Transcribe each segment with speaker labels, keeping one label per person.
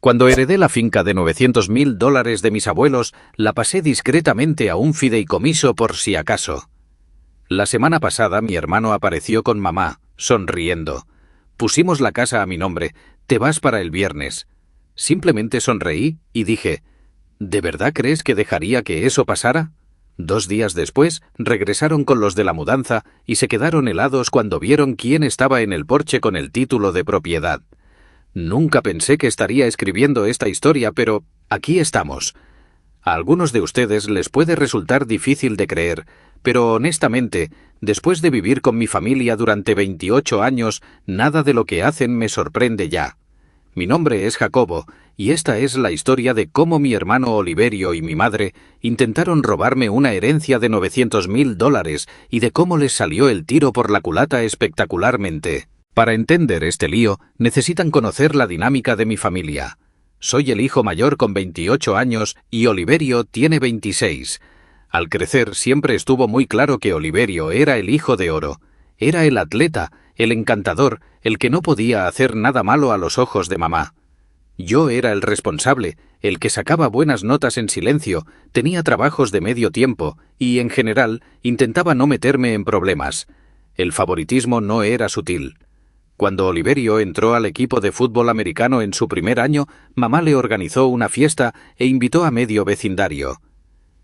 Speaker 1: Cuando heredé la finca de $900.000 de mis abuelos, la pasé discretamente a un fideicomiso por si acaso. La semana pasada mi hermano apareció con mamá, sonriendo. Pusimos la casa a mi nombre. Te vas para el viernes. Simplemente sonreí y dije, ¿de verdad crees que dejaría que eso pasara? 2 días después, regresaron con los de la mudanza y se quedaron helados cuando vieron quién estaba en el porche con el título de propiedad. Nunca pensé que estaría escribiendo esta historia, pero aquí estamos. A algunos de ustedes les puede resultar difícil de creer, pero honestamente, después de vivir con mi familia durante 28 años, nada de lo que hacen me sorprende ya. Mi nombre es Jacobo, y esta es la historia de cómo mi hermano Oliverio y mi madre intentaron robarme una herencia de $900.000 y de cómo les salió el tiro por la culata espectacularmente. Para entender este lío, necesitan conocer la dinámica de mi familia. Soy el hijo mayor con 28 años y Oliverio tiene 26. Al crecer siempre estuvo muy claro que Oliverio era el hijo de oro. Era el atleta, el encantador, el que no podía hacer nada malo a los ojos de mamá. Yo era el responsable, el que sacaba buenas notas en silencio, tenía trabajos de medio tiempo y, en general, intentaba no meterme en problemas. El favoritismo no era sutil. Cuando Oliverio entró al equipo de fútbol americano en su primer año, mamá le organizó una fiesta e invitó a medio vecindario.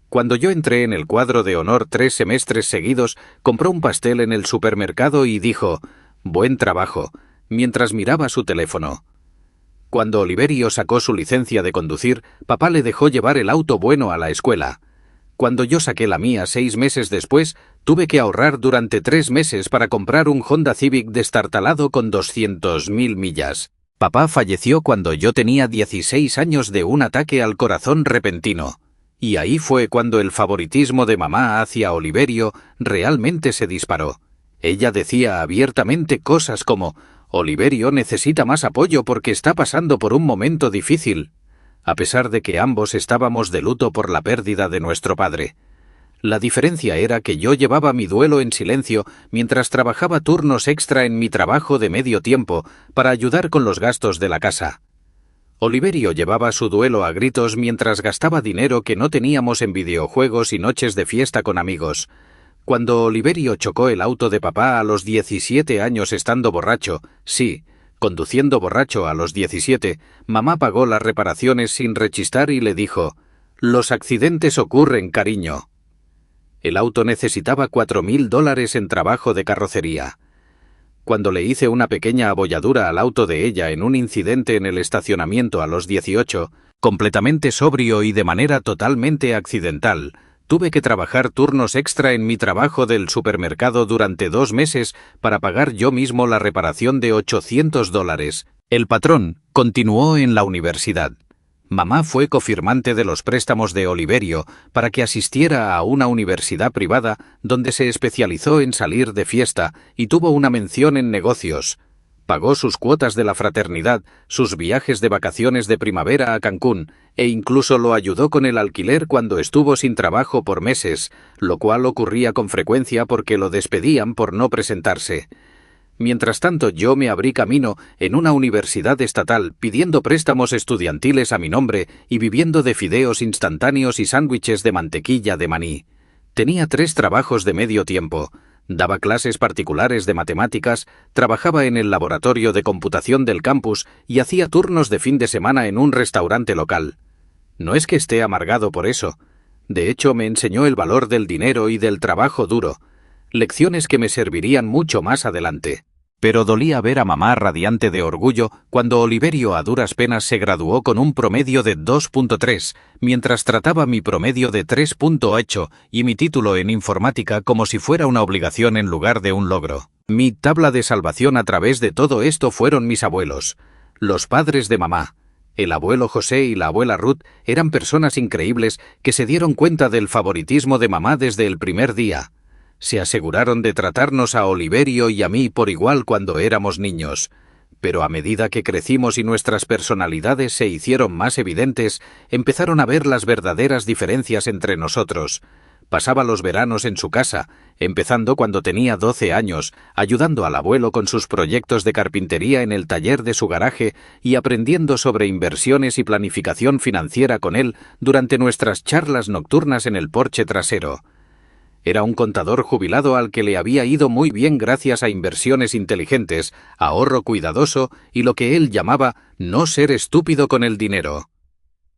Speaker 1: Cuando yo entré en el cuadro de honor 3 semestres seguidos, compró un pastel en el supermercado y dijo, «Buen trabajo», mientras miraba su teléfono. Cuando Oliverio sacó su licencia de conducir, papá le dejó llevar el auto bueno a la escuela. Cuando yo saqué la mía 6 meses después, tuve que ahorrar durante 3 meses para comprar un Honda Civic destartalado con 200.000 millas. Papá falleció cuando yo tenía 16 años de un ataque al corazón repentino. Y ahí fue cuando el favoritismo de mamá hacia Oliverio realmente se disparó. Ella decía abiertamente cosas como, «Oliverio necesita más apoyo porque está pasando por un momento difícil», a pesar de que ambos estábamos de luto por la pérdida de nuestro padre. La diferencia era que yo llevaba mi duelo en silencio mientras trabajaba turnos extra en mi trabajo de medio tiempo para ayudar con los gastos de la casa. Oliverio llevaba su duelo a gritos mientras gastaba dinero que no teníamos en videojuegos y noches de fiesta con amigos. Cuando Oliverio chocó el auto de papá a los 17 años estando borracho, sí, conduciendo borracho a los 17, mamá pagó las reparaciones sin rechistar y le dijo, «Los accidentes ocurren, cariño». El auto necesitaba $4.000 en trabajo de carrocería. Cuando le hice una pequeña abolladura al auto de ella en un incidente en el estacionamiento a los 18, completamente sobrio y de manera totalmente accidental, tuve que trabajar turnos extra en mi trabajo del supermercado durante 2 meses para pagar yo mismo la reparación de $800. El patrón continuó en la universidad. Mamá fue cofirmante de los préstamos de Oliverio para que asistiera a una universidad privada donde se especializó en salir de fiesta y tuvo una mención en negocios. Pagó sus cuotas de la fraternidad, sus viajes de vacaciones de primavera a Cancún e incluso lo ayudó con el alquiler cuando estuvo sin trabajo por meses, lo cual ocurría con frecuencia porque lo despedían por no presentarse. Mientras tanto, yo me abrí camino en una universidad estatal pidiendo préstamos estudiantiles a mi nombre y viviendo de fideos instantáneos y sándwiches de mantequilla de maní. Tenía 3 trabajos de medio tiempo. Daba clases particulares de matemáticas, trabajaba en el laboratorio de computación del campus y hacía turnos de fin de semana en un restaurante local. No es que esté amargado por eso. De hecho, me enseñó el valor del dinero y del trabajo duro. Lecciones que me servirían mucho más adelante. Pero dolía ver a mamá radiante de orgullo cuando Oliverio a duras penas se graduó con un promedio de 2.3, mientras trataba mi promedio de 3.8 y mi título en informática como si fuera una obligación en lugar de un logro. Mi tabla de salvación a través de todo esto fueron mis abuelos, los padres de mamá. El abuelo José y la abuela Ruth eran personas increíbles que se dieron cuenta del favoritismo de mamá desde el primer día. Se aseguraron de tratarnos a Oliverio y a mí por igual cuando éramos niños. Pero a medida que crecimos y nuestras personalidades se hicieron más evidentes, empezaron a ver las verdaderas diferencias entre nosotros. Pasaba los veranos en su casa, empezando cuando tenía 12 años, ayudando al abuelo con sus proyectos de carpintería en el taller de su garaje y aprendiendo sobre inversiones y planificación financiera con él durante nuestras charlas nocturnas en el porche trasero. Era un contador jubilado al que le había ido muy bien gracias a inversiones inteligentes, ahorro cuidadoso y lo que él llamaba no ser estúpido con el dinero.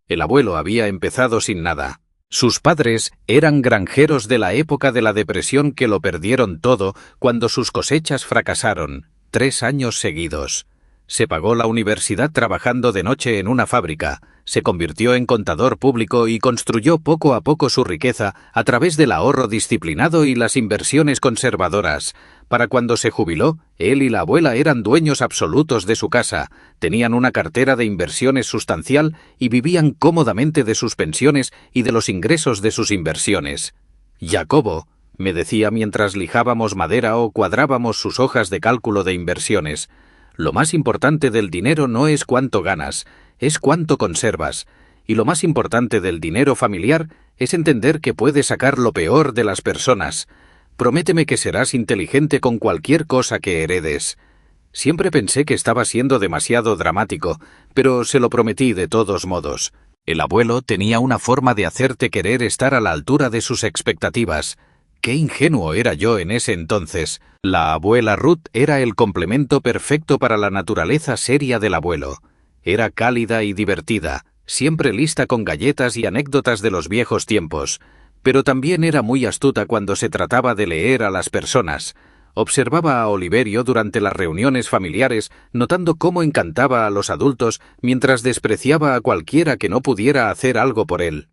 Speaker 1: El abuelo había empezado sin nada. Sus padres eran granjeros de la época de la depresión que lo perdieron todo cuando sus cosechas fracasaron, 3 años seguidos. Se pagó la universidad trabajando de noche en una fábrica, se convirtió en contador público y construyó poco a poco su riqueza a través del ahorro disciplinado y las inversiones conservadoras. Para cuando se jubiló, él y la abuela eran dueños absolutos de su casa, tenían una cartera de inversiones sustancial y vivían cómodamente de sus pensiones y de los ingresos de sus inversiones. Jacobo, me decía mientras lijábamos madera o cuadrábamos sus hojas de cálculo de inversiones, lo más importante del dinero no es cuánto ganas, es cuánto conservas. Y lo más importante del dinero familiar es entender que puedes sacar lo peor de las personas. Prométeme que serás inteligente con cualquier cosa que heredes. Siempre pensé que estaba siendo demasiado dramático, pero se lo prometí de todos modos. El abuelo tenía una forma de hacerte querer estar a la altura de sus expectativas. ¡Qué ingenuo era yo en ese entonces! La abuela Ruth era el complemento perfecto para la naturaleza seria del abuelo. Era cálida y divertida, siempre lista con galletas y anécdotas de los viejos tiempos, pero también era muy astuta cuando se trataba de leer a las personas. Observaba a Oliverio durante las reuniones familiares, notando cómo encantaba a los adultos mientras despreciaba a cualquiera que no pudiera hacer algo por él.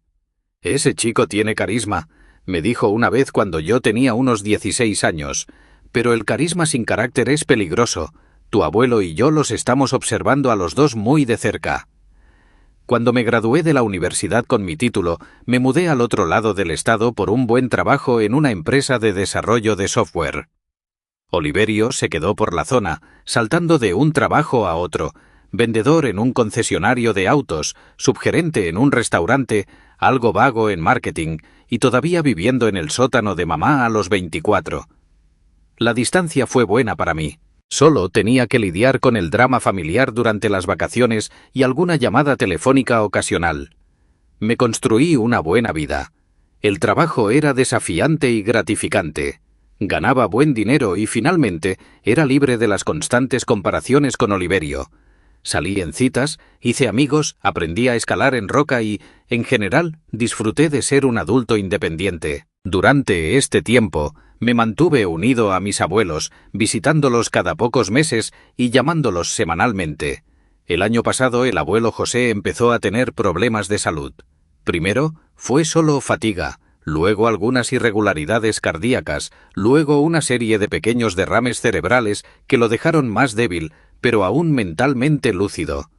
Speaker 1: «Ese chico tiene carisma», me dijo una vez cuando yo tenía unos 16 años, «pero el carisma sin carácter es peligroso. Tu abuelo y yo los estamos observando a los dos muy de cerca». Cuando me gradué de la universidad con mi título, me mudé al otro lado del estado por un buen trabajo en una empresa de desarrollo de software. Oliverio se quedó por la zona, saltando de un trabajo a otro, vendedor en un concesionario de autos, subgerente en un restaurante, algo vago en marketing y todavía viviendo en el sótano de mamá a los 24. La distancia fue buena para mí. Solo tenía que lidiar con el drama familiar durante las vacaciones y alguna llamada telefónica ocasional. Me construí una buena vida. El trabajo era desafiante y gratificante. Ganaba buen dinero y finalmente era libre de las constantes comparaciones con Oliverio. Salí en citas, hice amigos, aprendí a escalar en roca y, en general, disfruté de ser un adulto independiente. Durante este tiempo, me mantuve unido a mis abuelos, visitándolos cada pocos meses y llamándolos semanalmente. El año pasado el abuelo José empezó a tener problemas de salud. Primero fue solo fatiga, luego algunas irregularidades cardíacas, luego una serie de pequeños derrames cerebrales que lo dejaron más débil, pero aún mentalmente lúcido.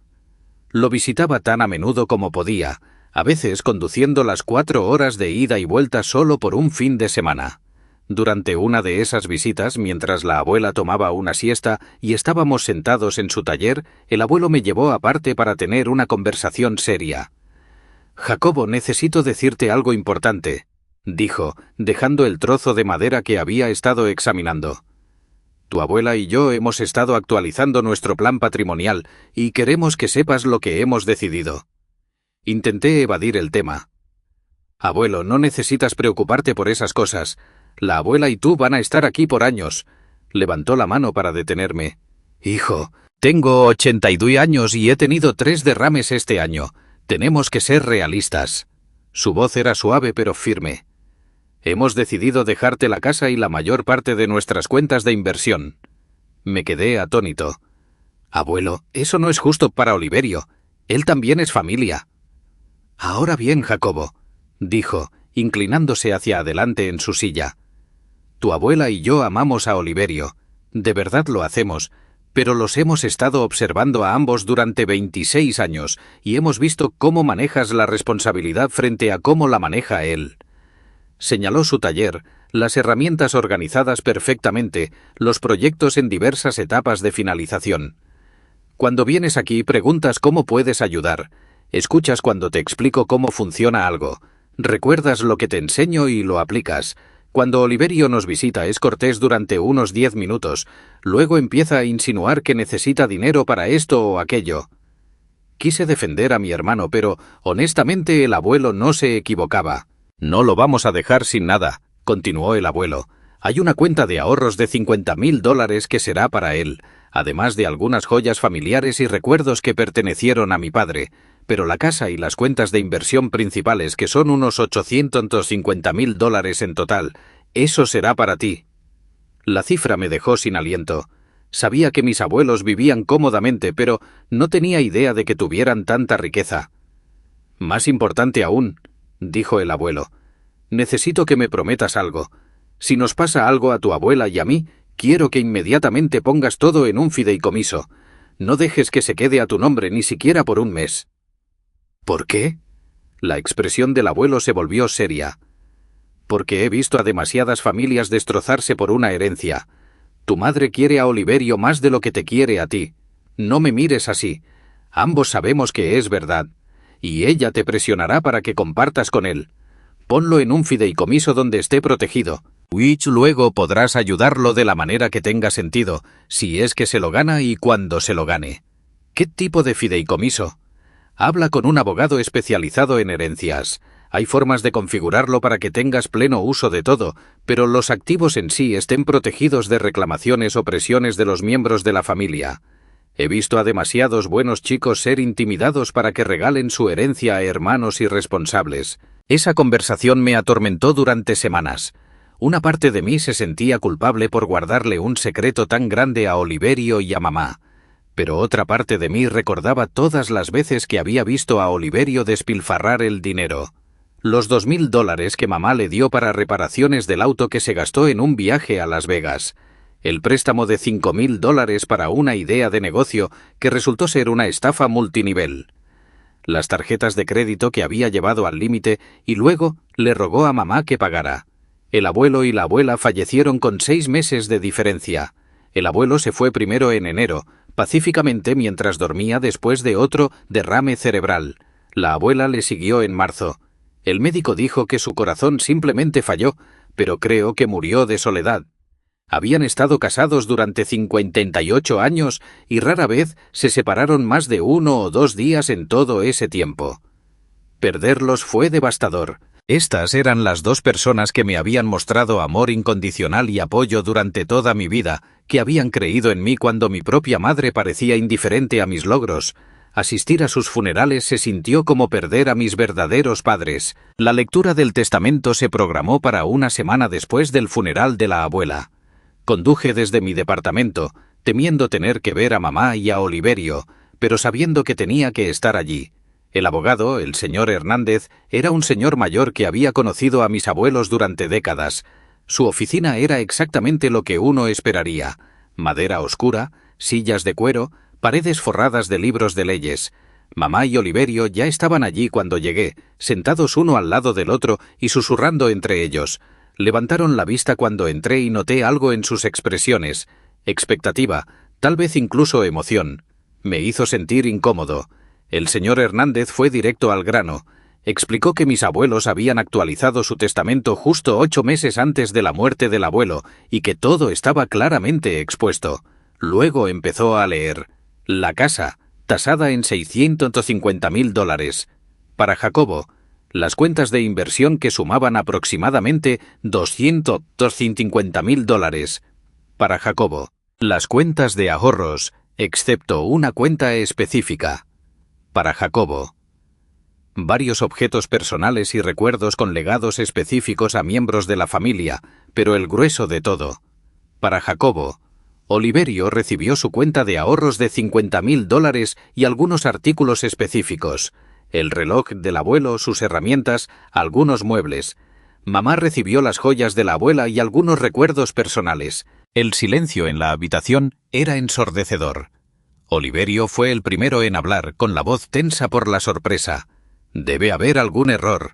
Speaker 1: Lo visitaba tan a menudo como podía, a veces conduciendo las 4 horas de ida y vuelta solo por un fin de semana. Durante una de esas visitas, mientras la abuela tomaba una siesta y estábamos sentados en su taller, el abuelo me llevó aparte para tener una conversación seria. «Jacobo, necesito decirte algo importante», dijo, dejando el trozo de madera que había estado examinando. «Tu abuela y yo hemos estado actualizando nuestro plan patrimonial y queremos que sepas lo que hemos decidido». Intenté evadir el tema. «Abuelo, no necesitas preocuparte por esas cosas. La abuela y tú van a estar aquí por años». Levantó la mano para detenerme. «Hijo, tengo 82 años y he tenido 3 derrames este año. Tenemos que ser realistas». Su voz era suave pero firme. «Hemos decidido dejarte la casa y la mayor parte de nuestras cuentas de inversión». Me quedé atónito. «Abuelo, eso no es justo para Oliverio. Él también es familia». «Ahora bien, Jacobo», dijo, inclinándose hacia adelante en su silla. «Tu abuela y yo amamos a Oliverio. De verdad lo hacemos, pero los hemos estado observando a ambos durante 26 años y hemos visto cómo manejas la responsabilidad frente a cómo la maneja él». Señaló su taller, las herramientas organizadas perfectamente, los proyectos en diversas etapas de finalización. «Cuando vienes aquí preguntas cómo puedes ayudar. Escuchas cuando te explico cómo funciona algo. Recuerdas lo que te enseño y lo aplicas. Cuando Oliverio nos visita es cortés durante unos 10 minutos, luego empieza a insinuar que necesita dinero para esto o aquello. Quise defender a mi hermano, pero honestamente el abuelo no se equivocaba. No lo vamos a dejar sin nada, continuó el abuelo. Hay una cuenta de ahorros de $50,000 que será para él, además de algunas joyas familiares y recuerdos que pertenecieron a mi padre, pero la casa y las cuentas de inversión principales, que son unos $850,000 en total, eso será para ti. La cifra me dejó sin aliento. Sabía que mis abuelos vivían cómodamente, pero no tenía idea de que tuvieran tanta riqueza. Más importante aún, dijo el abuelo, necesito que me prometas algo. Si nos pasa algo a tu abuela y a mí, quiero que inmediatamente pongas todo en un fideicomiso. No dejes que se quede a tu nombre ni siquiera por un mes. ¿Por qué? La expresión del abuelo se volvió seria. Porque he visto a demasiadas familias destrozarse por una herencia. Tu madre quiere a Oliverio más de lo que te quiere a ti. No me mires así. Ambos sabemos que es verdad. Y ella te presionará para que compartas con él. Ponlo en un fideicomiso donde esté protegido. Luego podrás ayudarlo de la manera que tenga sentido, si es que se lo gana y cuando se lo gane. ¿Qué tipo de fideicomiso? Habla con un abogado especializado en herencias. Hay formas de configurarlo para que tengas pleno uso de todo, pero los activos en sí estén protegidos de reclamaciones o presiones de los miembros de la familia. He visto a demasiados buenos chicos ser intimidados para que regalen su herencia a hermanos irresponsables. Esa conversación me atormentó durante semanas. Una parte de mí se sentía culpable por guardarle un secreto tan grande a Oliverio y a mamá. Pero otra parte de mí recordaba todas las veces que había visto a Oliverio despilfarrar el dinero. Los $2,000 que mamá le dio para reparaciones del auto que se gastó en un viaje a Las Vegas. El préstamo de $5,000 para una idea de negocio que resultó ser una estafa multinivel. Las tarjetas de crédito que había llevado al límite y luego le rogó a mamá que pagara. El abuelo y la abuela fallecieron con 6 meses de diferencia. El abuelo se fue primero en enero, pacíficamente mientras dormía después de otro derrame cerebral. La abuela le siguió en marzo. El médico dijo que su corazón simplemente falló, pero creo que murió de soledad. Habían estado casados durante 58 años y rara vez se separaron más de 1 o 2 días en todo ese tiempo. Perderlos fue devastador. Estas eran las 2 personas que me habían mostrado amor incondicional y apoyo durante toda mi vida, que habían creído en mí cuando mi propia madre parecía indiferente a mis logros. Asistir a sus funerales se sintió como perder a mis verdaderos padres. La lectura del testamento se programó para una semana después del funeral de la abuela. Conduje desde mi departamento, temiendo tener que ver a mamá y a Oliverio, pero sabiendo que tenía que estar allí. El abogado, el señor Hernández, era un señor mayor que había conocido a mis abuelos durante décadas. Su oficina era exactamente lo que uno esperaría: madera oscura, sillas de cuero, paredes forradas de libros de leyes. Mamá y Oliverio ya estaban allí cuando llegué, sentados uno al lado del otro y susurrando entre ellos. Levantaron la vista cuando entré y noté algo en sus expresiones: expectativa, tal vez incluso emoción. Me hizo sentir incómodo. El señor Hernández fue directo al grano. Explicó que mis abuelos habían actualizado su testamento justo 8 meses antes de la muerte del abuelo y que todo estaba claramente expuesto. Luego empezó a leer: la casa, tasada en $650,000. Para Jacobo, las cuentas de inversión que sumaban aproximadamente $250,000. Para Jacobo, las cuentas de ahorros, excepto una cuenta específica. Para Jacobo, varios objetos personales y recuerdos con legados específicos a miembros de la familia, pero el grueso de todo. Para Jacobo, Oliverio recibió su cuenta de ahorros de $50,000 y algunos artículos específicos: el reloj del abuelo, sus herramientas, algunos muebles. Mamá recibió las joyas de la abuela y algunos recuerdos personales. El silencio en la habitación era ensordecedor. Oliverio fue el primero en hablar, con la voz tensa por la sorpresa. Debe haber algún error.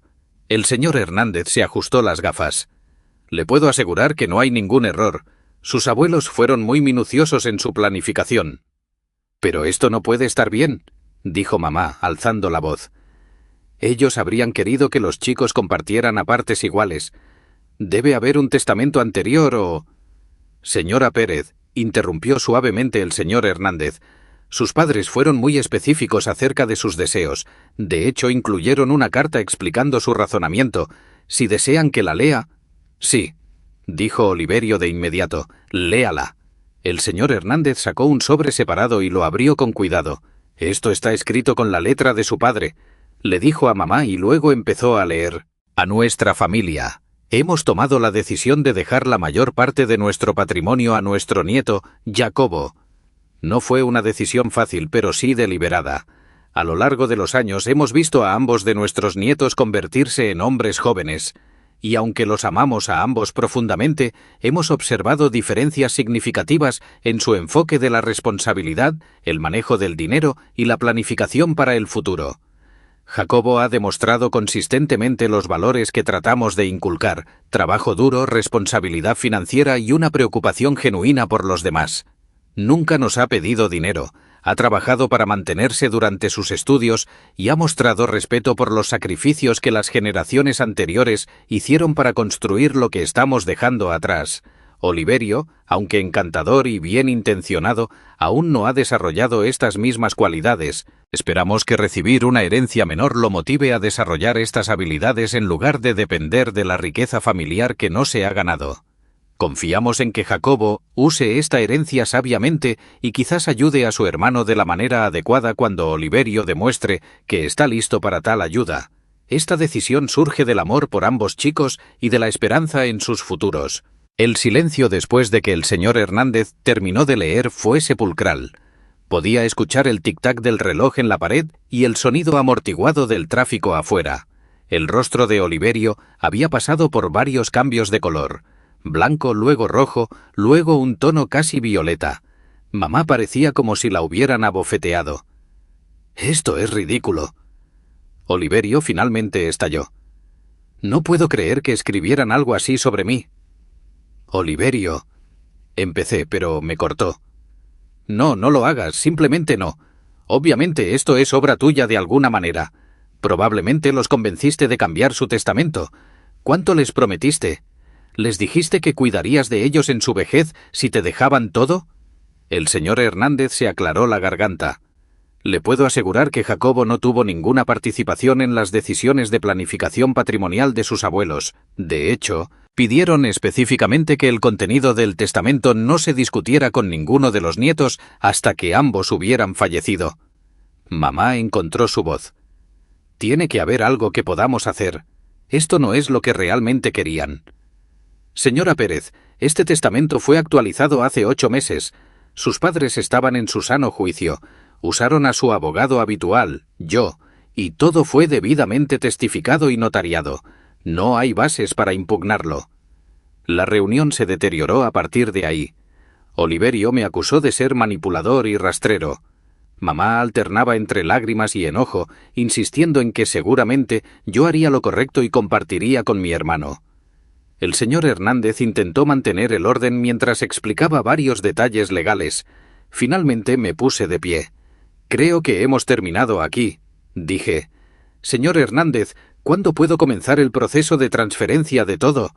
Speaker 1: El señor Hernández se ajustó las gafas. Le puedo asegurar que no hay ningún error. Sus abuelos fueron muy minuciosos en su planificación. Pero esto no puede estar bien, dijo mamá, alzando la voz. Ellos habrían querido que los chicos compartieran a partes iguales. Debe haber un testamento anterior o... Señora Pérez, interrumpió suavemente el señor Hernández. Sus padres fueron muy específicos acerca de sus deseos. De hecho, incluyeron una carta explicando su razonamiento. Si desean que la lea... Sí, dijo Oliverio de inmediato. Léala. El señor Hernández sacó un sobre separado y lo abrió con cuidado. Esto está escrito con la letra de su padre, le dijo a mamá y luego empezó a leer. A nuestra familia. Hemos tomado la decisión de dejar la mayor parte de nuestro patrimonio a nuestro nieto, Jacobo. No fue una decisión fácil, pero sí deliberada. A lo largo de los años hemos visto a ambos de nuestros nietos convertirse en hombres jóvenes, y aunque los amamos a ambos profundamente, hemos observado diferencias significativas en su enfoque de la responsabilidad, el manejo del dinero y la planificación para el futuro. Jacobo ha demostrado consistentemente los valores que tratamos de inculcar: trabajo duro, responsabilidad financiera y una preocupación genuina por los demás. Nunca nos ha pedido dinero, ha trabajado para mantenerse durante sus estudios y ha mostrado respeto por los sacrificios que las generaciones anteriores hicieron para construir lo que estamos dejando atrás. Oliverio, aunque encantador y bien intencionado, aún no ha desarrollado estas mismas cualidades. Esperamos que recibir una herencia menor lo motive a desarrollar estas habilidades en lugar de depender de la riqueza familiar que no se ha ganado. Confiamos en que Jacobo use esta herencia sabiamente y quizás ayude a su hermano de la manera adecuada cuando Oliverio demuestre que está listo para tal ayuda. Esta decisión surge del amor por ambos chicos y de la esperanza en sus futuros. El silencio después de que el señor Hernández terminó de leer fue sepulcral. Podía escuchar el tic-tac del reloj en la pared y el sonido amortiguado del tráfico afuera. El rostro de Oliverio había pasado por varios cambios de color. Blanco, luego rojo, luego un tono casi violeta. Mamá parecía como si la hubieran abofeteado. «Esto es ridículo». Oliverio finalmente estalló. «No puedo creer que escribieran algo así sobre mí». «Oliverio», empecé, pero me cortó. «No, no lo hagas, simplemente no. Obviamente esto es obra tuya de alguna manera. Probablemente los convenciste de cambiar su testamento. ¿Cuánto les prometiste? ¿Les dijiste que cuidarías de ellos en su vejez si te dejaban todo?» El señor Hernández se aclaró la garganta. «Le puedo asegurar que Jacobo no tuvo ninguna participación en las decisiones de planificación patrimonial de sus abuelos. De hecho, pidieron específicamente que el contenido del testamento no se discutiera con ninguno de los nietos hasta que ambos hubieran fallecido». Mamá encontró su voz. «Tiene que haber algo que podamos hacer. Esto no es lo que realmente querían». «Señora Pérez, este testamento fue actualizado hace 8 meses. Sus padres estaban en su sano juicio. Usaron a su abogado habitual, yo, y todo fue debidamente testificado y notariado. No hay bases para impugnarlo». La reunión se deterioró a partir de ahí. Oliverio me acusó de ser manipulador y rastrero. Mamá alternaba entre lágrimas y enojo, insistiendo en que seguramente yo haría lo correcto y compartiría con mi hermano. El señor Hernández intentó mantener el orden mientras explicaba varios detalles legales. Finalmente me puse de pie. «Creo que hemos terminado aquí», dije. «Señor Hernández, ¿cuándo puedo comenzar el proceso de transferencia de todo?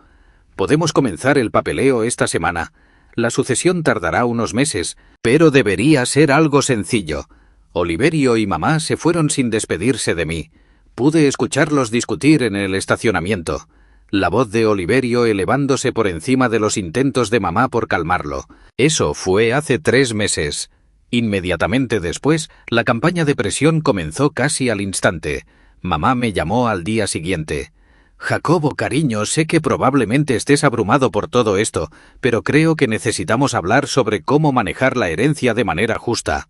Speaker 1: Podemos comenzar el papeleo esta semana. La sucesión tardará unos meses, pero debería ser algo sencillo». Oliverio y mamá se fueron sin despedirse de mí. Pude escucharlos discutir en el estacionamiento. La voz de Oliverio elevándose por encima de los intentos de mamá por calmarlo. Eso fue hace 3 meses. Inmediatamente después, la campaña de presión comenzó casi al instante. Mamá me llamó al día siguiente. «Jacobo, cariño, sé que probablemente estés abrumado por todo esto, pero creo que necesitamos hablar sobre cómo manejar la herencia de manera justa».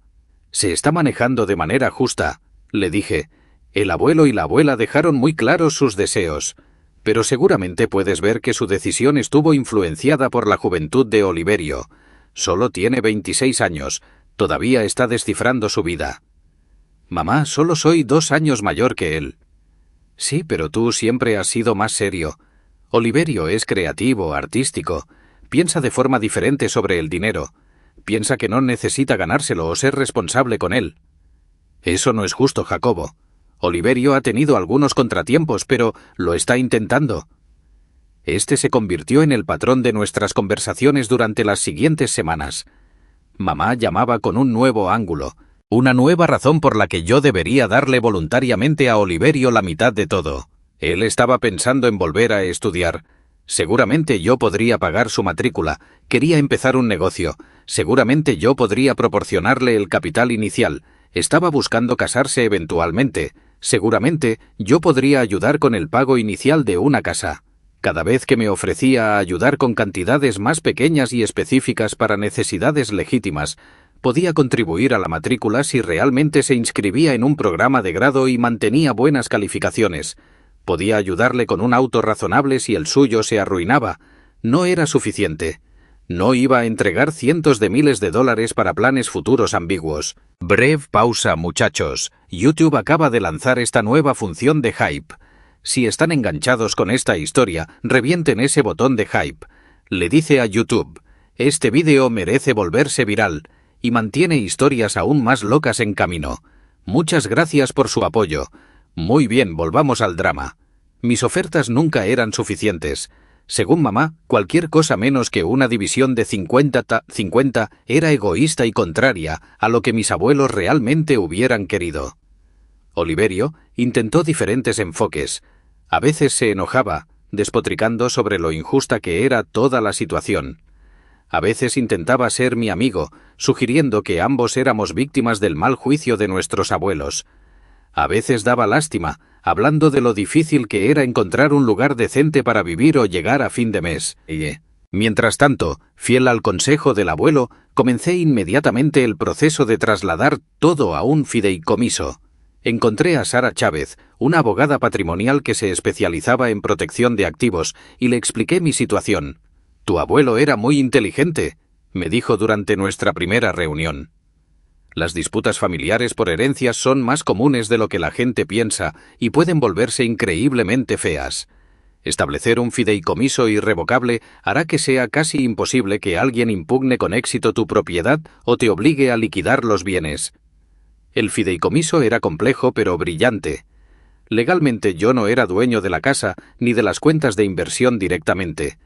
Speaker 1: «Se está manejando de manera justa», le dije. «El abuelo y la abuela dejaron muy claros sus deseos. Pero seguramente puedes ver que su decisión estuvo influenciada por la juventud de Oliverio. Solo tiene 26 años. Todavía está descifrando su vida». «Mamá, solo soy 2 años mayor que él». «Sí, pero tú siempre has sido más serio. Oliverio es creativo, artístico. Piensa de forma diferente sobre el dinero. Piensa que no necesita ganárselo o ser responsable con él». «Eso no es justo, Jacobo. Oliverio ha tenido algunos contratiempos, pero lo está intentando. Este se convirtió en el patrón de nuestras conversaciones durante las siguientes semanas. Mamá llamaba con un nuevo ángulo, una nueva razón por la que yo debería darle voluntariamente a Oliverio la mitad de todo. Él estaba pensando en volver a estudiar. Seguramente yo podría pagar su matrícula. Quería empezar un negocio. Seguramente yo podría proporcionarle el capital inicial. Estaba buscando casarse eventualmente. Seguramente yo podría ayudar con el pago inicial de una casa. Cada vez que me ofrecía ayudar con cantidades más pequeñas y específicas para necesidades legítimas, podía contribuir a la matrícula si realmente se inscribía en un programa de grado y mantenía buenas calificaciones. Podía ayudarle con un auto razonable si el suyo se arruinaba. No era suficiente. No iba a entregar cientos de miles de dólares para planes futuros ambiguos. Breve pausa, muchachos. YouTube acaba de lanzar esta nueva función de hype. Si están enganchados con esta historia, revienten ese botón de hype. Le dice a YouTube, este vídeo merece volverse viral, y mantiene historias aún más locas en camino. Muchas gracias por su apoyo. Muy bien, volvamos al drama. Mis ofertas nunca eran suficientes. Según mamá, cualquier cosa menos que una división de 50-50 era egoísta y contraria a lo que mis abuelos realmente hubieran querido. Oliverio intentó diferentes enfoques. A veces se enojaba, despotricando sobre lo injusta que era toda la situación. A veces intentaba ser mi amigo, sugiriendo que ambos éramos víctimas del mal juicio de nuestros abuelos. A veces daba lástima, hablando de lo difícil que era encontrar un lugar decente para vivir o llegar a fin de mes. Mientras tanto, fiel al consejo del abuelo, comencé inmediatamente el proceso de trasladar todo a un fideicomiso. Encontré a Sara Chávez, una abogada patrimonial que se especializaba en protección de activos, y le expliqué mi situación. «Tu abuelo era muy inteligente», me dijo durante nuestra primera reunión. Las disputas familiares por herencias son más comunes de lo que la gente piensa y pueden volverse increíblemente feas. Establecer un fideicomiso irrevocable hará que sea casi imposible que alguien impugne con éxito tu propiedad o te obligue a liquidar los bienes. El fideicomiso era complejo pero brillante. Legalmente yo no era dueño de la casa ni de las cuentas de inversión directamente.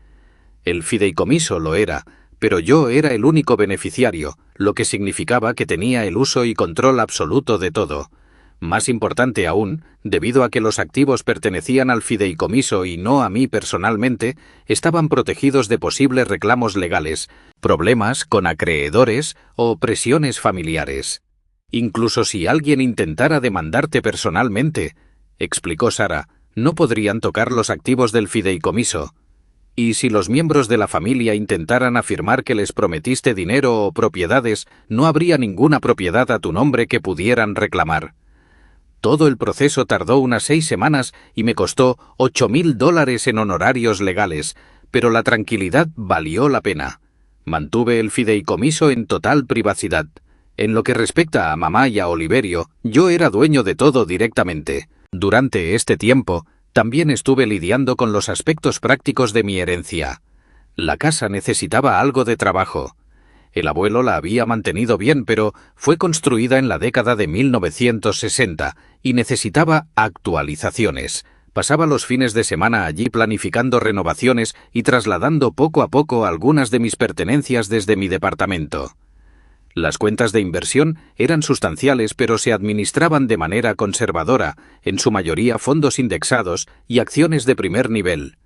Speaker 1: El fideicomiso lo era, pero yo era el único beneficiario, lo que significaba que tenía el uso y control absoluto de todo. Más importante aún, debido a que los activos pertenecían al fideicomiso y no a mí personalmente, estaban protegidos de posibles reclamos legales, problemas con acreedores o presiones familiares. Incluso si alguien intentara demandarte personalmente, explicó Sara, no podrían tocar los activos del fideicomiso. Y si los miembros de la familia intentaran afirmar que les prometiste dinero o propiedades, no habría ninguna propiedad a tu nombre que pudieran reclamar. Todo el proceso tardó unas 6 semanas y me costó $8,000 en honorarios legales, pero la tranquilidad valió la pena. Mantuve el fideicomiso en total privacidad. En lo que respecta a mamá y a Oliverio, yo era dueño de todo directamente. Durante este tiempo, también estuve lidiando con los aspectos prácticos de mi herencia. La casa necesitaba algo de trabajo. El abuelo la había mantenido bien, pero fue construida en la década de 1960 y necesitaba actualizaciones. Pasaba los fines de semana allí planificando renovaciones y trasladando poco a poco algunas de mis pertenencias desde mi departamento. Las cuentas de inversión eran sustanciales, pero se administraban de manera conservadora, en su mayoría fondos indexados y acciones de primer nivel.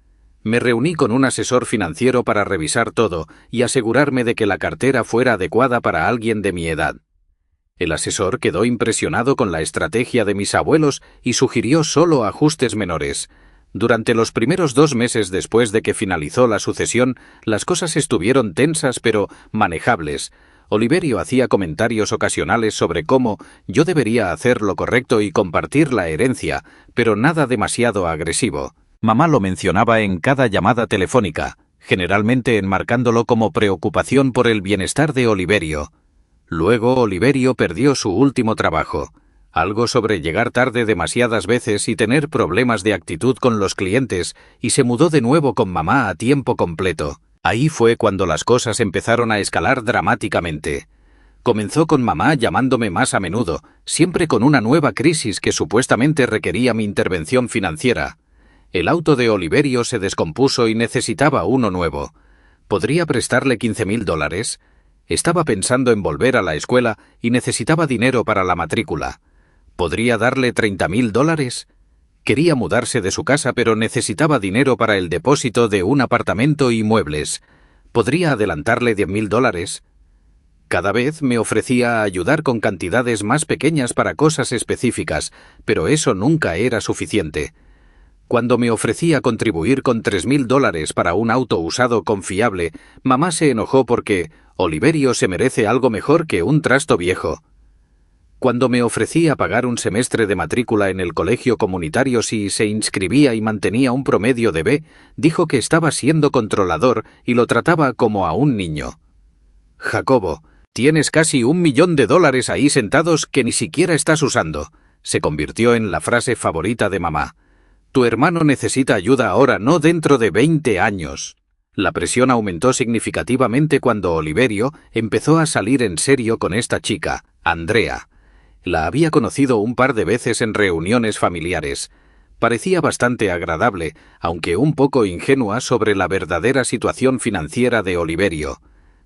Speaker 1: Me reuní con un asesor financiero para revisar todo y asegurarme de que la cartera fuera adecuada para alguien de mi edad. El asesor quedó impresionado con la estrategia de mis abuelos y sugirió solo ajustes menores. Durante los primeros 2 meses después de que finalizó la sucesión, las cosas estuvieron tensas pero manejables. Oliverio hacía comentarios ocasionales sobre cómo yo debería hacer lo correcto y compartir la herencia, pero nada demasiado agresivo. Mamá lo mencionaba en cada llamada telefónica, generalmente enmarcándolo como preocupación por el bienestar de Oliverio. Luego Oliverio perdió su último trabajo. Algo sobre llegar tarde demasiadas veces y tener problemas de actitud con los clientes, y se mudó de nuevo con mamá a tiempo completo. Ahí fue cuando las cosas empezaron a escalar dramáticamente. Comenzó con mamá llamándome más a menudo, siempre con una nueva crisis que supuestamente requería mi intervención financiera. El auto de Oliverio se descompuso y necesitaba uno nuevo. ¿Podría prestarle $15.000? Estaba pensando en volver a la escuela y necesitaba dinero para la matrícula. ¿Podría darle $30.000? Quería mudarse de su casa, pero necesitaba dinero para el depósito de un apartamento y muebles. ¿Podría adelantarle $10.000? Cada vez me ofrecía ayudar con cantidades más pequeñas para cosas específicas, pero eso nunca era suficiente. Cuando me ofrecía contribuir con $3.000 para un auto usado confiable, mamá se enojó porque Oliverio se merece algo mejor que un trasto viejo. Cuando me ofrecía pagar un semestre de matrícula en el colegio comunitario si se inscribía y mantenía un promedio de B, dijo que estaba siendo controlador y lo trataba como a un niño. Jacobo, tienes casi $1 millón ahí sentados que ni siquiera estás usando. Se convirtió en la frase favorita de mamá. Tu hermano necesita ayuda ahora, no dentro de 20 años. La presión aumentó significativamente cuando Oliverio empezó a salir en serio con esta chica, Andrea. La había conocido un par de veces en reuniones familiares. Parecía bastante agradable, aunque un poco ingenua sobre la verdadera situación financiera de Oliverio.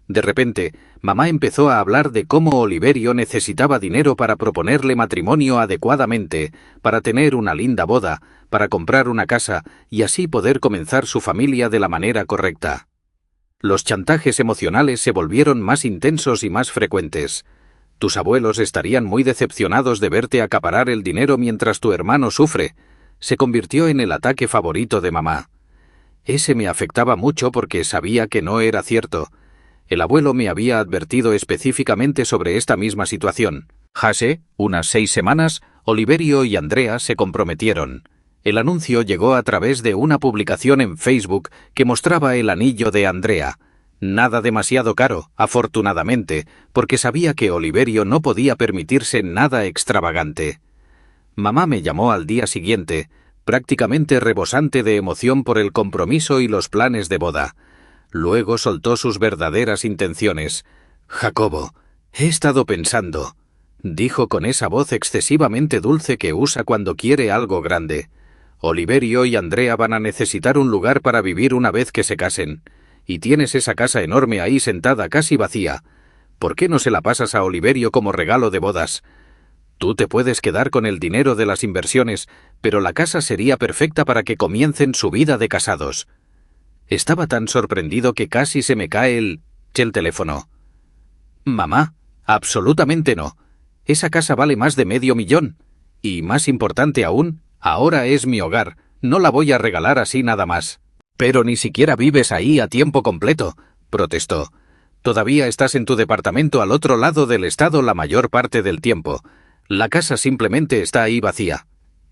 Speaker 1: De repente, mamá empezó a hablar de cómo Oliverio necesitaba dinero para proponerle matrimonio adecuadamente, para tener una linda boda, para comprar una casa y así poder comenzar su familia de la manera correcta. Los chantajes emocionales se volvieron más intensos y más frecuentes. Tus abuelos estarían muy decepcionados de verte acaparar el dinero mientras tu hermano sufre. Se convirtió en el ataque favorito de mamá. Ese me afectaba mucho porque sabía que no era cierto. El abuelo me había advertido específicamente sobre esta misma situación. Hace unas 6 semanas, Oliverio y Andrea se comprometieron. El anuncio llegó a través de una publicación en Facebook que mostraba el anillo de Andrea. Nada demasiado caro, afortunadamente, porque sabía que Oliverio no podía permitirse nada extravagante. Mamá me llamó al día siguiente, prácticamente rebosante de emoción por el compromiso y los planes de boda. Luego soltó sus verdaderas intenciones. Jacobo, he estado pensando, dijo con esa voz excesivamente dulce que usa cuando quiere algo grande. Oliverio y Andrea van a necesitar un lugar para vivir una vez que se casen. Y tienes esa casa enorme ahí sentada casi vacía. ¿Por qué no se la pasas a Oliverio como regalo de bodas? Tú te puedes quedar con el dinero de las inversiones, pero la casa sería perfecta para que comiencen su vida de casados. Estaba tan sorprendido que casi se me cae el teléfono. Mamá, absolutamente no. Esa casa vale más de $500.000. Y más importante aún, ahora es mi hogar. No la voy a regalar así nada más. Pero ni siquiera vives ahí a tiempo completo, protestó. Todavía estás en tu departamento al otro lado del estado la mayor parte del tiempo. La casa simplemente está ahí vacía.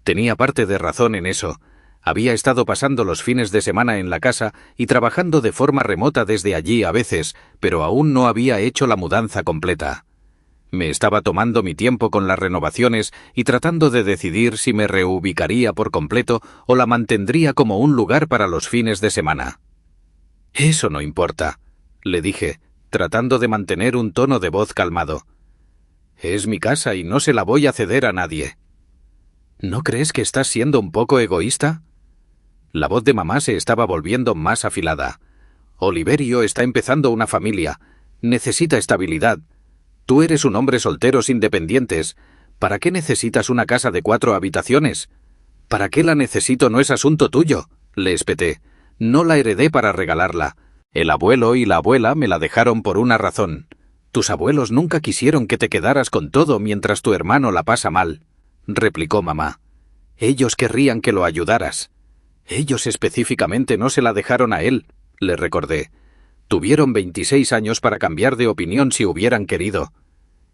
Speaker 1: Tenía parte de razón en eso. Había estado pasando los fines de semana en la casa y trabajando de forma remota desde allí a veces, pero aún no había hecho la mudanza completa. Me estaba tomando mi tiempo con las renovaciones y tratando de decidir si me reubicaría por completo o la mantendría como un lugar para los fines de semana. Eso no importa, le dije, tratando de mantener un tono de voz calmado. Es mi casa y no se la voy a ceder a nadie. ¿No crees que estás siendo un poco egoísta? La voz de mamá se estaba volviendo más afilada. Oliverio está empezando una familia. Necesita estabilidad. Tú eres un hombre soltero sin dependientes. ¿Para qué necesitas una casa de 4 habitaciones? ¿Para qué la necesito? No es asunto tuyo, le espeté. No la heredé para regalarla. El abuelo y la abuela me la dejaron por una razón. Tus abuelos nunca quisieron que te quedaras con todo mientras tu hermano la pasa mal, replicó mamá. Ellos querrían que lo ayudaras. Ellos específicamente no se la dejaron a él, le recordé. Tuvieron 26 años para cambiar de opinión si hubieran querido.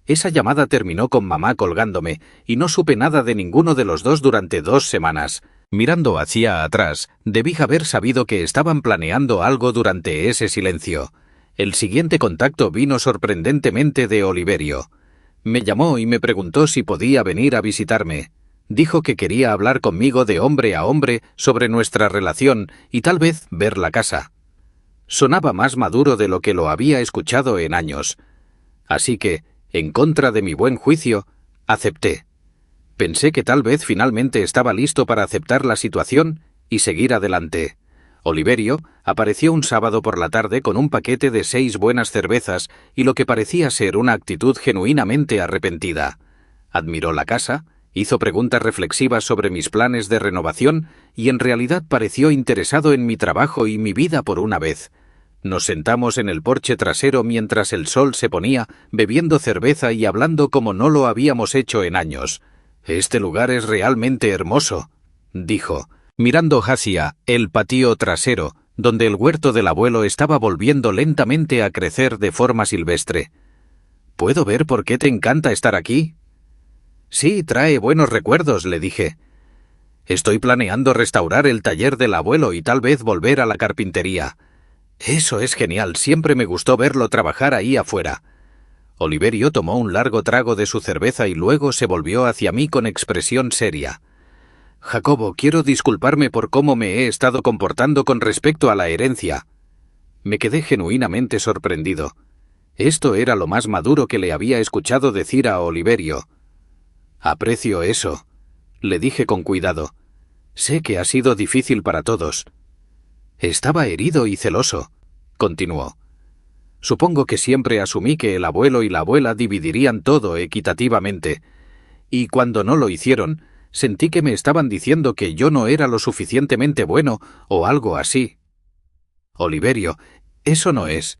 Speaker 1: Esa llamada terminó con mamá colgándome y no supe nada de ninguno de los dos durante 2 semanas. Mirando hacia atrás, debí haber sabido que estaban planeando algo durante ese silencio. El siguiente contacto vino sorprendentemente de Oliverio. Me llamó y me preguntó si podía venir a visitarme. Dijo que quería hablar conmigo de hombre a hombre sobre nuestra relación y tal vez ver la casa. Sonaba más maduro de lo que lo había escuchado en años. Así que, En contra de mi buen juicio, acepté. Pensé que tal vez finalmente estaba listo para aceptar la situación y seguir adelante. Oliverio apareció un sábado por la tarde con un paquete de 6 buenas cervezas y lo que parecía ser una actitud genuinamente arrepentida. Admiró la casa, hizo preguntas reflexivas sobre mis planes de renovación y en realidad pareció interesado en mi trabajo y mi vida por una vez. Nos sentamos en el porche trasero mientras el sol se ponía, bebiendo cerveza y hablando como no lo habíamos hecho en años. «Este lugar es realmente hermoso», dijo, mirando hacia el patio trasero, donde el huerto del abuelo estaba volviendo lentamente a crecer de forma silvestre. «¿Puedo ver por qué te encanta estar aquí?» «Sí, trae buenos recuerdos», le dije. «Estoy planeando restaurar el taller del abuelo y tal vez volver a la carpintería». «Eso es genial, siempre me gustó verlo trabajar ahí afuera». Oliverio tomó un largo trago de su cerveza y luego se volvió hacia mí con expresión seria. «Jacobo, quiero disculparme por cómo me he estado comportando con respecto a la herencia». Me quedé genuinamente sorprendido. Esto era lo más maduro que le había escuchado decir a Oliverio. «Aprecio eso», le dije con cuidado. «Sé que ha sido difícil para todos». «Estaba herido y celoso», continuó. «Supongo que siempre asumí que el abuelo y la abuela dividirían todo equitativamente. Y cuando no lo hicieron, sentí que me estaban diciendo que yo no era lo suficientemente bueno o algo así». «Oliverio, eso no es».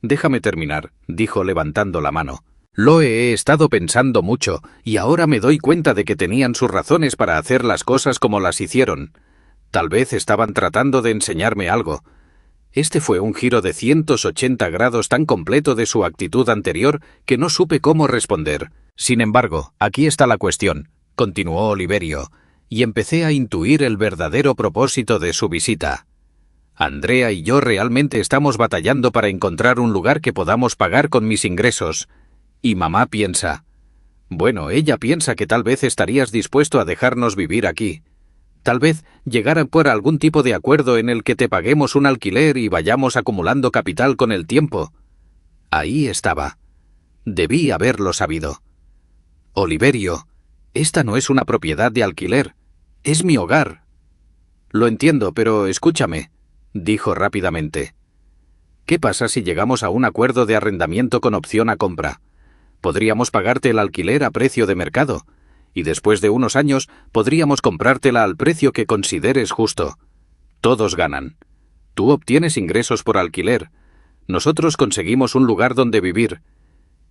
Speaker 1: «Déjame terminar», dijo levantando la mano. «Lo he estado pensando mucho y ahora me doy cuenta de que tenían sus razones para hacer las cosas como las hicieron. Tal vez estaban tratando de enseñarme algo». Este fue un giro de 180 grados tan completo de su actitud anterior que no supe cómo responder. «Sin embargo, aquí está la cuestión», continuó Oliverio, y empecé a intuir el verdadero propósito de su visita. «Andrea y yo realmente estamos batallando para encontrar un lugar que podamos pagar con mis ingresos. Y mamá piensa... Bueno, ella piensa que tal vez estarías dispuesto a dejarnos vivir aquí. Tal vez llegar por algún tipo de acuerdo en el que te paguemos un alquiler y vayamos acumulando capital con el tiempo». Ahí estaba. Debí haberlo sabido. «Oliverio, esta no es una propiedad de alquiler. Es mi hogar». «Lo entiendo, pero escúchame», dijo rápidamente. «¿Qué pasa si llegamos a un acuerdo de arrendamiento con opción a compra? Podríamos pagarte el alquiler a precio de mercado. Y después de unos años podríamos comprártela al precio que consideres justo. Todos ganan. Tú obtienes ingresos por alquiler. Nosotros conseguimos un lugar donde vivir.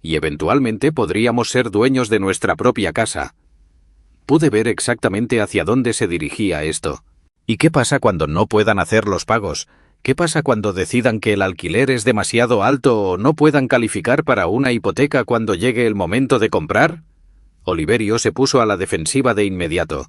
Speaker 1: Y eventualmente podríamos ser dueños de nuestra propia casa». Pude ver exactamente hacia dónde se dirigía esto. ¿Y qué pasa cuando no puedan hacer los pagos? ¿Qué pasa cuando decidan que el alquiler es demasiado alto o no puedan calificar para una hipoteca cuando llegue el momento de comprar? Oliverio se puso a la defensiva de inmediato.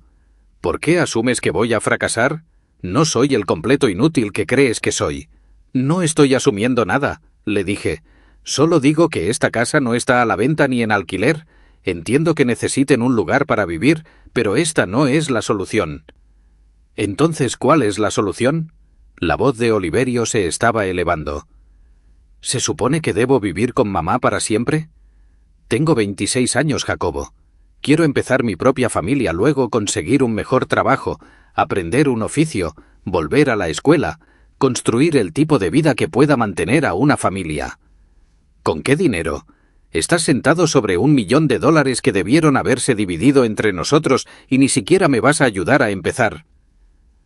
Speaker 1: «¿Por qué asumes que voy a fracasar? No soy el completo inútil que crees que soy». «No estoy asumiendo nada», le dije. «Solo digo que esta casa no está a la venta ni en alquiler. Entiendo que necesiten un lugar para vivir, pero esta no es la solución». «Entonces, ¿cuál es la solución?». La voz de Oliverio se estaba elevando. «¿Se supone que debo vivir con mamá para siempre? Tengo 26 años, Jacobo. Quiero empezar mi propia familia, luego conseguir un mejor trabajo, aprender un oficio, volver a la escuela, construir el tipo de vida que pueda mantener a una familia». «¿Con qué dinero? Estás sentado sobre $1 millón que debieron haberse dividido entre nosotros y ni siquiera me vas a ayudar a empezar».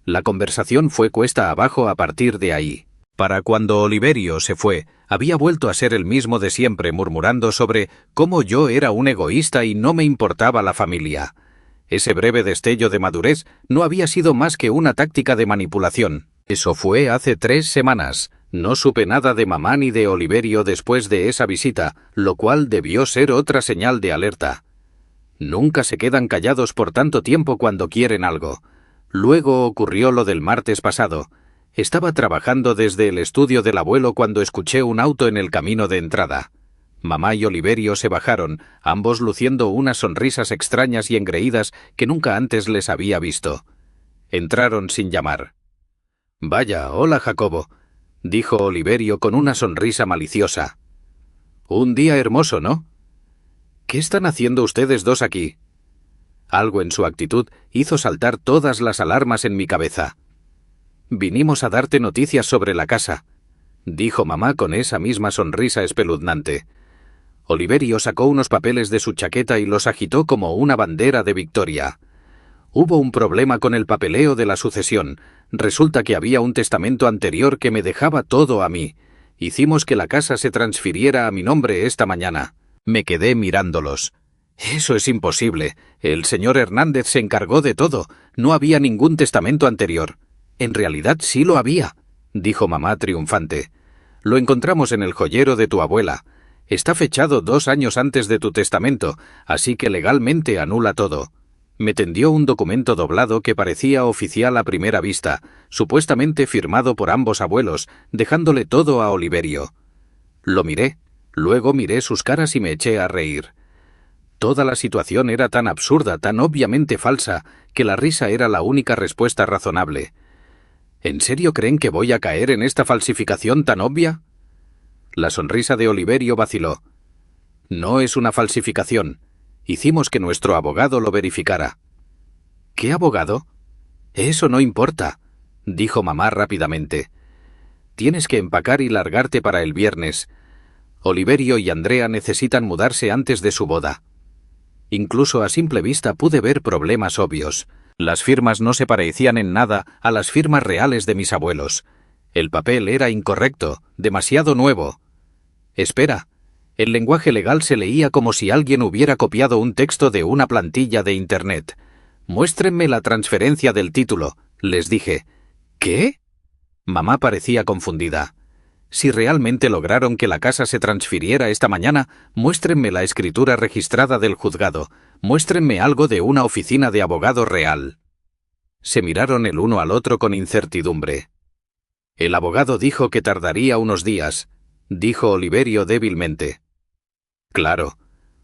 Speaker 1: La conversación fue cuesta abajo a partir de ahí. Para cuando Oliverio se fue, había vuelto a ser el mismo de siempre, murmurando sobre cómo yo era un egoísta y no me importaba la familia. Ese breve destello de madurez no había sido más que una táctica de manipulación. Eso fue hace 3 semanas. No supe nada de mamá ni de Oliverio después de esa visita, lo cual debió ser otra señal de alerta. Nunca se quedan callados por tanto tiempo cuando quieren algo. Luego ocurrió lo del martes pasado. Estaba trabajando desde el estudio del abuelo cuando escuché un auto en el camino de entrada. Mamá y Oliverio se bajaron, ambos luciendo unas sonrisas extrañas y engreídas que nunca antes les había visto. Entraron sin llamar. «Vaya, hola Jacobo», dijo Oliverio con una sonrisa maliciosa. «Un día hermoso, ¿no?». ¿Qué están haciendo ustedes dos aquí? Algo en su actitud hizo saltar todas las alarmas en mi cabeza. Vinimos a darte noticias sobre la casa, dijo mamá con esa misma sonrisa espeluznante. Oliverio sacó unos papeles de su chaqueta y los agitó como una bandera de victoria. Hubo un problema con el papeleo de la sucesión. Resulta que había un testamento anterior que me dejaba todo a mí. Hicimos que la casa se transfiriera a mi nombre esta mañana. Me quedé mirándolos. Eso es imposible. El señor Hernández se encargó de todo. No había ningún testamento anterior. En realidad sí lo había, dijo mamá triunfante. Lo encontramos en el joyero de tu abuela. Está fechado 2 años antes de tu testamento, así que legalmente anula todo. Me tendió un documento doblado que parecía oficial a primera vista, supuestamente firmado por ambos abuelos, dejándole todo a Oliverio. Lo miré, luego miré sus caras y me eché a reír. Toda la situación era tan absurda, tan obviamente falsa, que la risa era la única respuesta razonable. ¿En serio creen que voy a caer en esta falsificación tan obvia? La sonrisa de Oliverio vaciló. No es una falsificación. Hicimos que nuestro abogado lo verificara. ¿Qué abogado? Eso no importa, dijo mamá rápidamente. Tienes que empacar y largarte para el viernes. Oliverio y Andrea necesitan mudarse antes de su boda. Incluso a simple vista pude ver problemas obvios. Las firmas no se parecían en nada a las firmas reales de mis abuelos. El papel era incorrecto, demasiado nuevo. Espera, el lenguaje legal se leía como si alguien hubiera copiado un texto de una plantilla de Internet. Muéstrenme la transferencia del título, les dije. ¿Qué? Mamá parecía confundida. Si realmente lograron que la casa se transfiriera esta mañana, muéstrenme la escritura registrada del juzgado. Muéstrenme algo de una oficina de abogado real. Se miraron el uno al otro con incertidumbre. El abogado dijo que tardaría unos días, dijo Oliverio débilmente. Claro.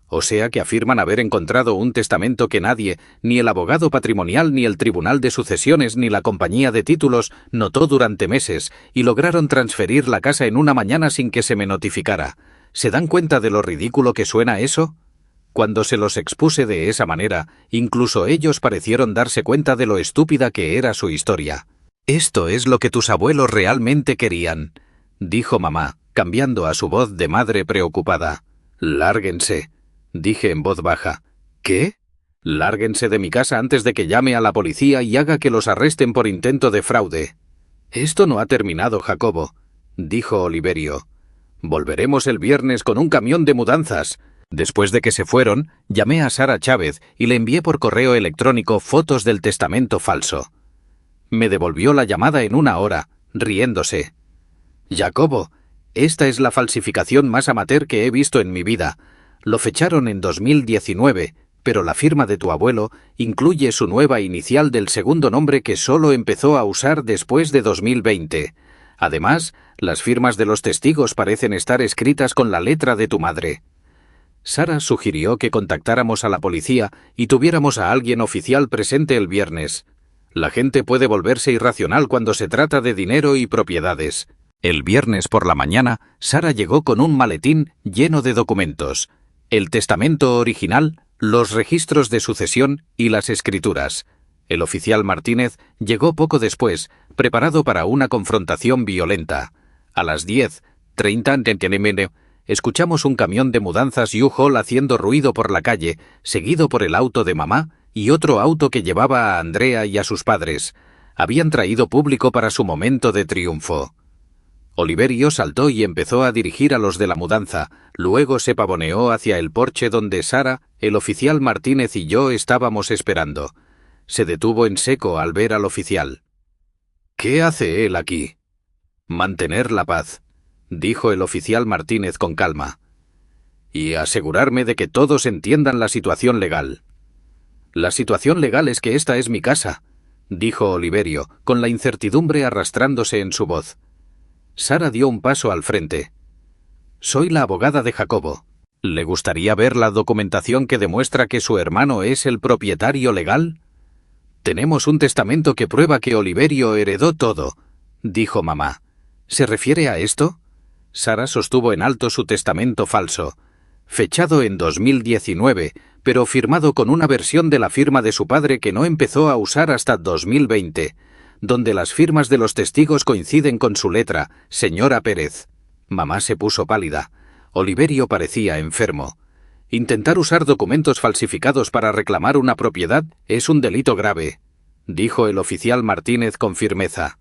Speaker 1: O sea que afirman haber encontrado un testamento que nadie, ni el abogado patrimonial, ni el tribunal de sucesiones, ni la compañía de títulos, notó durante meses, y lograron transferir la casa en una mañana sin que se me notificara. ¿Se dan cuenta de lo ridículo que suena eso? Cuando se los expuse de esa manera, incluso ellos parecieron darse cuenta de lo estúpida que era su historia. «Esto es lo que tus abuelos realmente querían», dijo mamá, cambiando a su voz de madre preocupada. «Lárguense», dije en voz baja. «¿Qué? Lárguense de mi casa antes de que llame a la policía y haga que los arresten por intento de fraude». «Esto no ha terminado, Jacobo», dijo Oliverio. «Volveremos el viernes con un camión de mudanzas». Después de que se fueron, llamé a Sara Chávez y le envié por correo electrónico fotos del testamento falso. Me devolvió la llamada en 1 hora, riéndose. «Jacobo, esta es la falsificación más amateur que he visto en mi vida. Lo fecharon en 2019, pero la firma de tu abuelo incluye su nueva inicial del segundo nombre que solo empezó a usar después de 2020. Además, las firmas de los testigos parecen estar escritas con la letra de tu madre». Sara sugirió que contactáramos a la policía y tuviéramos a alguien oficial presente el viernes. La gente puede volverse irracional cuando se trata de dinero y propiedades. El viernes por la mañana, Sara llegó con un maletín lleno de documentos. El testamento original, los registros de sucesión y las escrituras. El oficial Martínez llegó poco después, preparado para una confrontación violenta. A las 10:30 escuchamos un camión de mudanzas U-Haul haciendo ruido por la calle, seguido por el auto de mamá y otro auto que llevaba a Andrea y a sus padres. Habían traído público para su momento de triunfo. Oliverio saltó y empezó a dirigir a los de la mudanza, luego se pavoneó hacia el porche donde Sara, el oficial Martínez y yo estábamos esperando. Se detuvo en seco al ver al oficial. «¿Qué hace él aquí?» «Mantener la paz», dijo el oficial Martínez con calma. «Y asegurarme de que todos entiendan la situación legal». «La situación legal es que esta es mi casa», dijo Oliverio, con la incertidumbre arrastrándose en su voz. Sara dio un paso al frente. «Soy la abogada de Jacobo. ¿Le gustaría ver la documentación que demuestra que su hermano es el propietario legal?» «Tenemos un testamento que prueba que Oliverio heredó todo», dijo mamá. «¿Se refiere a esto?» Sara sostuvo en alto su testamento falso. fechado en 2019, pero firmado con una versión de la firma de su padre que no empezó a usar hasta 2020, donde las firmas de los testigos coinciden con su letra, señora Pérez. Mamá se puso pálida. Oliverio parecía enfermo. Intentar usar documentos falsificados para reclamar una propiedad es un delito grave, dijo el oficial Martínez con firmeza.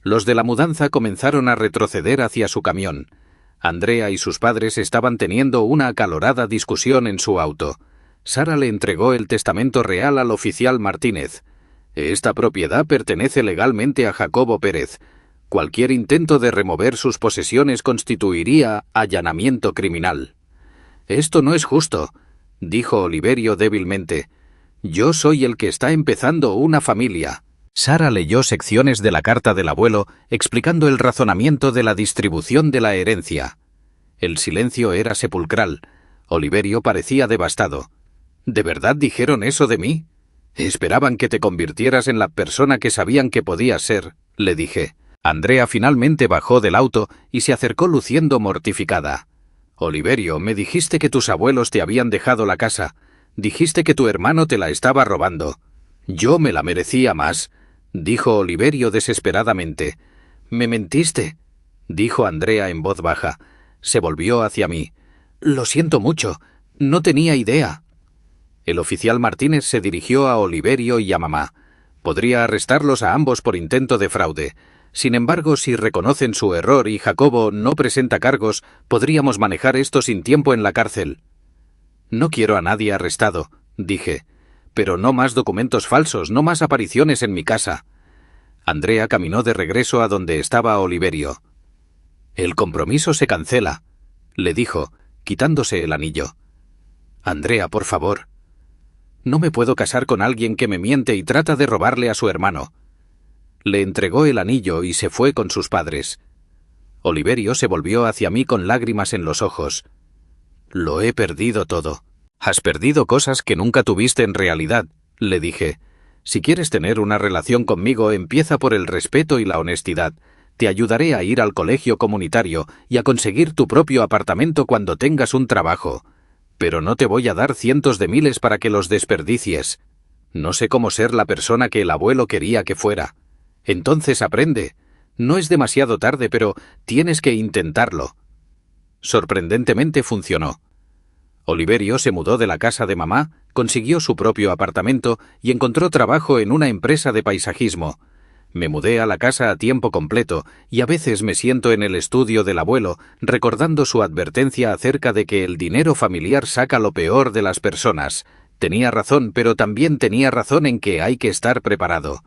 Speaker 1: Los de la mudanza comenzaron a retroceder hacia su camión. Andrea y sus padres estaban teniendo una acalorada discusión en su auto. Sara le entregó el testamento real al oficial Martínez. Esta propiedad pertenece legalmente a Jacobo Pérez. Cualquier intento de remover sus posesiones constituiría allanamiento criminal. Esto no es justo, dijo Oliverio débilmente. Yo soy el que está empezando una familia. Sara leyó secciones de la carta del abuelo explicando el razonamiento de la distribución de la herencia. El silencio era sepulcral. Oliverio parecía devastado. ¿De verdad dijeron eso de mí? Esperaban que te convirtieras en la persona que sabían que podías ser, le dije. Andrea finalmente bajó del auto y se acercó luciendo mortificada. Oliverio, me dijiste que tus abuelos te habían dejado la casa. Dijiste que tu hermano te la estaba robando. Yo me la merecía más, dijo Oliverio desesperadamente. «Me mentiste», dijo Andrea en voz baja. Se volvió hacia mí. «Lo siento mucho. No tenía idea». El oficial Martínez se dirigió a Oliverio y a mamá. Podría arrestarlos a ambos por intento de fraude. Sin embargo, si reconocen su error y Jacobo no presenta cargos, podríamos manejar esto sin tiempo en la cárcel. «No quiero a nadie arrestado», dije. «Pero no más documentos falsos, no más apariciones en mi casa». Andrea caminó de regreso a donde estaba Oliverio. «El compromiso se cancela», le dijo, quitándose el anillo. «Andrea, por favor. No me puedo casar con alguien que me miente y trata de robarle a su hermano». Le entregó el anillo y se fue con sus padres. Oliverio se volvió hacia mí con lágrimas en los ojos. «Lo he perdido todo». «Has perdido cosas que nunca tuviste en realidad», le dije. «Si quieres tener una relación conmigo, empieza por el respeto y la honestidad. Te ayudaré a ir al colegio comunitario y a conseguir tu propio apartamento cuando tengas un trabajo. Pero no te voy a dar cientos de miles para que los desperdicies. No sé cómo ser la persona que el abuelo quería que fuera. Entonces aprende. No es demasiado tarde, pero tienes que intentarlo». Sorprendentemente funcionó. Oliverio se mudó de la casa de mamá, consiguió su propio apartamento y encontró trabajo en una empresa de paisajismo. Me mudé a la casa a tiempo completo y a veces me siento en el estudio del abuelo recordando su advertencia acerca de que el dinero familiar saca lo peor de las personas. Tenía razón, pero también tenía razón en que hay que estar preparado.